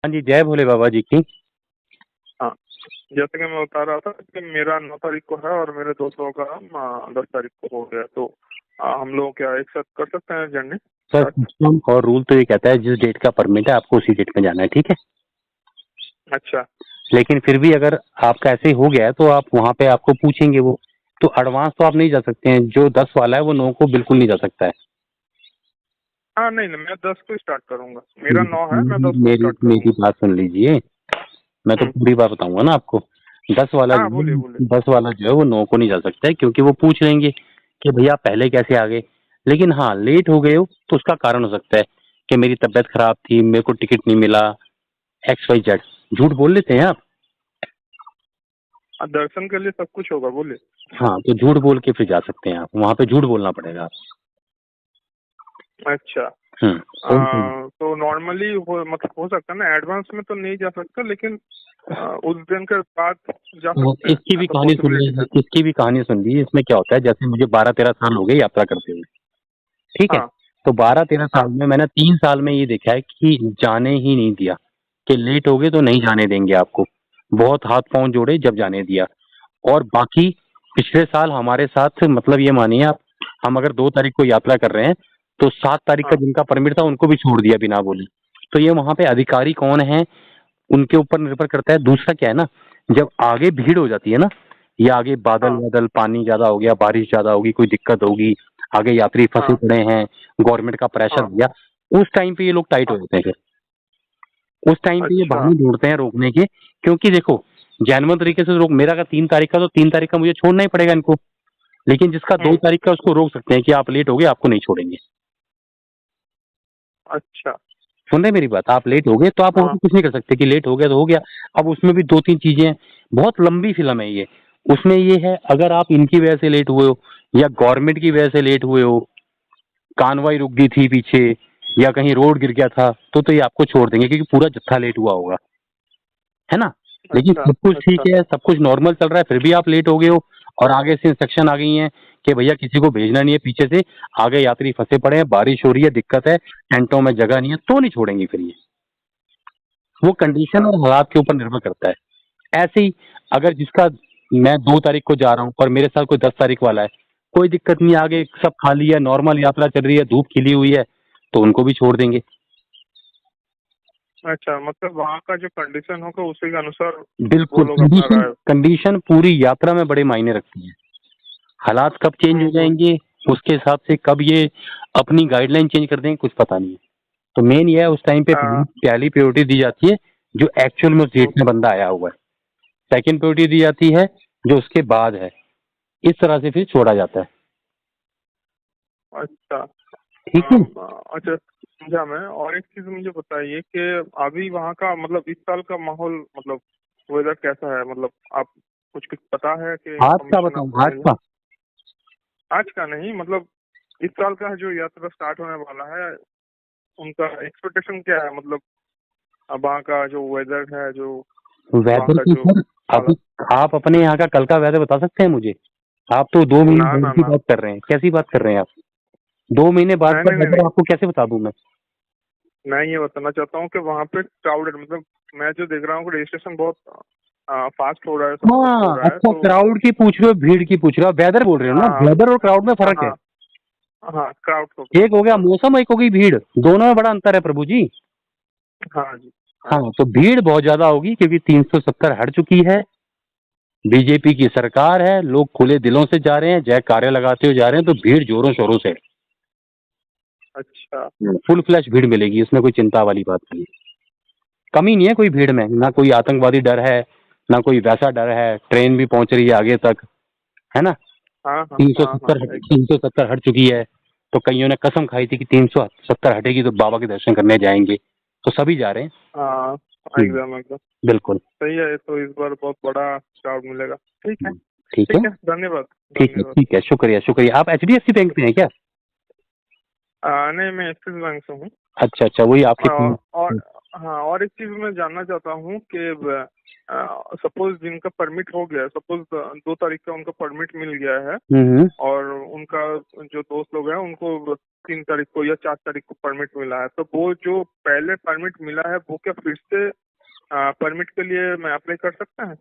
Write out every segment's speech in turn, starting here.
हाँ जी, जय भोले बाबा जी की। हाँ, जैसे कि मैं बता रहा था कि मेरा 9 तारीख को है और मेरे दोस्तों का 10 तारीख को हो गया। तो हम लोग क्या एक साथ कर सकते हैं जर्नी सर स्टार्ट? सिस्टम और रूल तो ये कहता है जिस डेट का परमिट है आपको उसी डेट में जाना है, ठीक है। अच्छा। लेकिन फिर भी अगर आपका ऐसे ही हो गया है तो आप वहाँ पे आपको पूछेंगे वो। तो एडवांस तो आप नहीं जा सकते हैं, जो 10 वाला है वो 9 को बिल्कुल नहीं जा सकता है। हाँ, नहीं नहीं, मैं 10 को स्टार्ट करूंगा। मेरा 9 है, मैं मेरी 10 को मेरी स्टार्ट मेरी करूंगा। बात सुन लीजिए। मैं तो हम्म। पूरी बात बताऊंगा ना आपको। 10 वाला हाँ, जो बोलिए बोलिए। है 10 वाला जो है वो 9 को नहीं जा सकता है, क्योंकि वो पूछ लेंगे कि भैया आप पहले कैसे आ गए। लेकिन हाँ, लेट हो गए हो तो उसका कारण हो सकता है कि मेरी तबीयत खराब थी, मेरे को टिकट नहीं मिला, एक्स वाई जेड। झूठ बोल लेते हैं आप। दर्शन के लिए सब कुछ होगा, बोलिए। हाँ, तो झूठ बोल के फिर जा सकते हैं आप, वहाँ पे झूठ बोलना पड़ेगा आप। अच्छा। सही सही। तो नॉर्मली हो, मतलब हो सकता है ना, एडवांस में तो नहीं जा सकता, लेकिन उस दिन के बाद जा तो सकते हैं, इसकी भी ऐसा कहानी सुन पॉसिबिलिटी है। लीजिए, इसकी भी कहानी सुन लीजिए। इसमें क्या होता है, जैसे मुझे 12-13 साल हो गए यात्रा करते हुए, ठीक है। हाँ तो 12-13 साल हाँ में मैंने 3 साल में ये देखा है कि जाने ही नहीं दिया, कि लेट हो गए तो नहीं जाने देंगे आपको। बहुत हाथ पांव जोड़े जब जाने दिया। और बाकी पिछले साल हमारे साथ, मतलब ये मानिए आप, हम अगर 2 तारीख को यात्रा कर रहे हैं तो 7 तारीख का हाँ जिनका परमिट था उनको भी छोड़ दिया बिना बोले। तो ये वहां पे अधिकारी कौन है उनके ऊपर निर्भर करता है। दूसरा क्या है ना, जब आगे भीड़ हो जाती है ना, या आगे बादल हाँ बादल पानी ज्यादा हो गया, बारिश ज्यादा होगी, कोई दिक्कत होगी, आगे यात्री फंसे हाँ पड़े हैं, गवर्नमेंट का प्रेशर हाँ हो गया, उस टाइम पे ये लोग टाइट हो हाँ। जाते हैं फिर। उस टाइम पे ये अच्छा। बहाने ढूंढते हैं रोकने के। क्योंकि देखो, जैनवन तरीके से रोक, मेरा का 3 तारीख का, तो 3 तारीख का मुझे छोड़ना ही पड़ेगा इनको। लेकिन जिसका दो हम्म। तारीख का उसको रोक सकते हैं कि आप लेट हो गए, आपको नहीं छोड़ेंगे। अच्छा। सुन रहे मेरी बात, आप लेट हो गए तो आप हाँ। उनको कुछ नहीं कर सकते, कि लेट हो गया तो हो गया। अब उसमें भी 2-3 चीजें हैं। बहुत लंबी फिल्म है ये। उसमें ये है, अगर आप इनकी वजह से लेट हुए हो या गवर्नमेंट की वजह से लेट हुए हो, कानवाई रुक गई थी पीछे, या कहीं रोड गिर गया था, तो ये आपको छोड़ देंगे, क्योंकि पूरा जत्था लेट हुआ होगा, है ना। लेकिन अच्छा। सब कुछ ठीक अच्छा। है, सब कुछ नॉर्मल चल रहा है, फिर भी आप लेट हो गए हो, और आगे से इंस्ट्रक्शन आ गई हैं कि भैया किसी को भेजना नहीं है पीछे से, आगे यात्री फंसे पड़े हैं, बारिश हो रही है, दिक्कत है, टेंटों में जगह नहीं है, तो नहीं छोड़ेंगे फिर ये। वो कंडीशन अच्छा। और हालात के ऊपर निर्भर करता है। ऐसे ही, अगर जिसका, मैं 2 तारीख को जा रहा हूँ और मेरे साथ कोई 10 तारीख वाला है, कोई दिक्कत नहीं, आगे सब खाली है, नॉर्मल यात्रा चल रही है, धूप खिली हुई है, तो उनको भी छोड़ देंगे। अच्छा, मतलब वहाँ का जो कंडीशन होगा उसी के अनुसार वो बिल्कुल, लोग अपना कंडीशन राय। कंडीशन पूरी यात्रा में बड़े मायने रखती है। हालात कब चेंज हो हम्म। जाएंगे, उसके हिसाब से कब ये अपनी गाइडलाइन चेंज कर देंगे, कुछ पता नहीं है। तो मेन ये है, उस टाइम पे आ, पहली प्रायोरिटी दी जाती है जो एक्चुअल में उस डेट हम्म, में बंदा आया हुआ है। सेकंड प्रायोरिटी दी जाती है जो उसके बाद है। इस तरह से फिर छोड़ा जाता है। अच्छा। ठीक है। अच्छा, समझा मैं। और एक चीज मुझे बताइए कि अभी वहाँ का, मतलब इस साल का माहौल, मतलब वेदर कैसा है, मतलब आप कुछ कुछ पता है कि आज का इंफॉर्मेशन बताऊं, आपको आज मिला? का। आज का नहीं, मतलब इस साल का जो यात्रा स्टार्ट होने वाला है, उनका एक्सपेक्टेशन क्या है, मतलब अब वहाँ का जो वेदर है, जो वहाँ वेदर का की जो सर, अभी हालत। आप अपने यहाँ का कल का वेदर बता सकते हैं मुझे? आप तो 2 महीने ना बाद ना की ना। बात कर रहे हैं, कैसी बात कर रहे हैं आप? 2 महीने बाद नहीं का नहीं नहीं वेदर नहीं। आपको कैसे बता दूं मैं? मैं ये बताना चाहता हूँ कि वहाँ पे क्राउडेड, मतलब मैं जो देख रहा हूँ रजिस्ट्रेशन बहुत फास्ट हो रहा है, सब कुछ हो हाँ, रहा है, अच्छा, तो क्राउड की पूछ रहे हो, भीड़ की पूछ रहे हो, वेदर बोल रहे हो ना? हाँ वेदर और क्राउड में हाँ फर्क है। हाँ हाँ, क्राउड को एक हो गया बोल मौसम, एक हो गई भीड़, दोनों में बड़ा अंतर है प्रभु जी। रहा हूँ। हाँ जी। हाँ हाँ, जी। तो भीड़ बहुत ज्यादा होगी, क्योंकि 370 हट चुकी है, बीजेपी की सरकार है, लोग खुले दिलों से जा रहे हैं, जयकारे लगाते हुए जा रहे हैं, तो भीड़ जोरों शोरों से। अच्छा। फुल फ्लैश भीड़ मिलेगी, इसमें कोई चिंता वाली बात नहीं है। कमी नहीं है कोई भीड़ में, ना कोई आतंकवादी डर है, ना कोई वैसा डर है, ट्रेन भी पहुंच रही है आगे तक, है ना। हाँ हाँ तीन सौ हाँ हाँ, सत्तर एकदम। 370 हट चुकी है। तो कईयों ने कसम खाई थी कि 370 हटेगी तो बाबा के दर्शन करने जाएंगे, तो सभी जा रहे हैं। हाँ, हम्म, एकदम एकदम। बिल्कुल। सही है, तो इस बार बहुत बड़ा क्राउड मिलेगा। ठीक है। ठीक है। ठीक है, धन्यवाद। ठीक है, धन्यवाद। ठीक है, शुक्रिया शुक्रिया। आप एचडीएफसी बैंक में हैं क्या? नहीं, मैं एक्सिस बैंक से हूँ। अच्छा अच्छा, वही आपके और हाँ, और एक चीज मैं जानना चाहता हूँ कि सपोज जिनका परमिट हो गया, सपोज 2 तारीख का उनका परमिट मिल गया है और उनका जो दोस्त लोग हैं उनको 3 तारीख को या 4 तारीख को परमिट मिला है, तो वो जो पहले परमिट मिला है वो क्या फिर से परमिट के लिए मैं अप्लाई कर सकता है?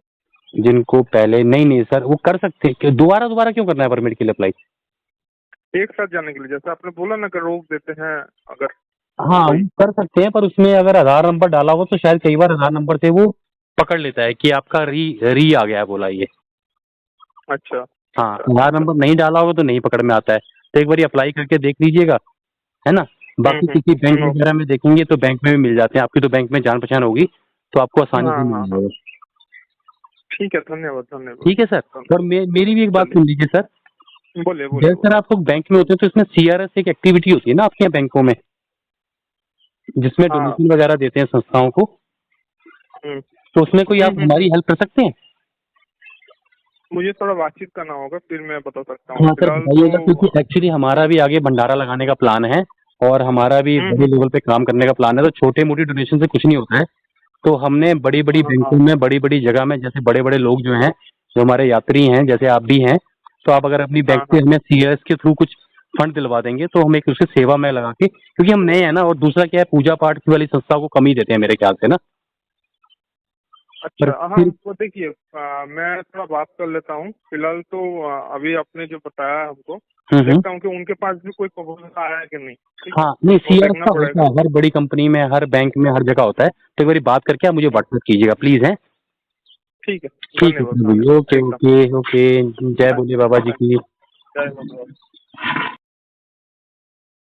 जिनको पहले नहीं सर वो कर सकते हैं, दोबारा क्यों करना है परमिट के लिए अप्लाई? एक साथ जाने के लिए, जैसे आपने बोला ना कि रोक देते हैं अगर। हाँ वो कर सकते हैं, पर उसमें अगर आधार नंबर डाला हो तो शायद कई बार आधार नंबर से वो पकड़ लेता है कि आपका री आ गया है बोला ये। अच्छा। हाँ, आधार नंबर नहीं डाला होगा तो नहीं पकड़ में आता है, तो एक बार अप्लाई करके देख लीजिएगा, है ना। बाकी किसी बैंक वगैरह में देखेंगे तो बैंक में भी मिल जाते हैं, आपकी तो बैंक में जान पहचान होगी तो आपको आसानी से मिल जाएगा। ठीक है, धन्यवाद धन्यवाद। ठीक है सर, और मेरी भी एक बात सुन लीजिए सर। बोलिए जैसे सर आप लोग बैंक में होते हैं तो इसमें CRS एक एक्टिविटी होती है ना आपके यहाँ बैंकों में, जिसमें डोनेशन वगैरह देते हैं संस्थाओं को, तो उसमें कोई आप हमारी हेल्प कर सकते हैं? मुझे थोड़ा बातचीत करना होगा, फिर मैं बता सकता हूँ। हाँ सर बताइएगा, क्योंकि एक्चुअली हमारा भी आगे भंडारा लगाने का प्लान है और हमारा भी बड़े लेवल पे काम करने का प्लान है, तो छोटे मोटी डोनेशन से कुछ नहीं होता है। तो हमने बड़ी बड़ी बैंकों में, बड़ी बड़ी जगह में, जैसे बड़े बड़े लोग जो हैं, जो हमारे यात्री हैं, जैसे आप भी हैं, तो आप अगर अपनी बैंक से हमें CRS के थ्रू कुछ फंड दिलवा देंगे तो हम एक उसकी सेवा में लगा के, क्योंकि हम नए हैं ना, और दूसरा क्या है, पूजा पाठ की वाली संस्था को कम ही देते हैं मेरे ख्याल से ना। अच्छा हाँ, तो देखिए मैं थोड़ा बात कर लेता हूँ फिलहाल तो। अभी आपने जो बताया हमको, देखता हूँ कि उनके पास भी कोई प्रपोजल आया है कि नहीं। हाँ नहीं, CRS का होता है हर बड़ी कंपनी में, हर बैंक में, हर जगह होता है, तो एक बार बात करके आप मुझे व्हाट्सएप कीजिएगा प्लीज, है। ठीक है, ठीक है, ओके ओके ओके, जय बोले बाबा जी की। जय बोले।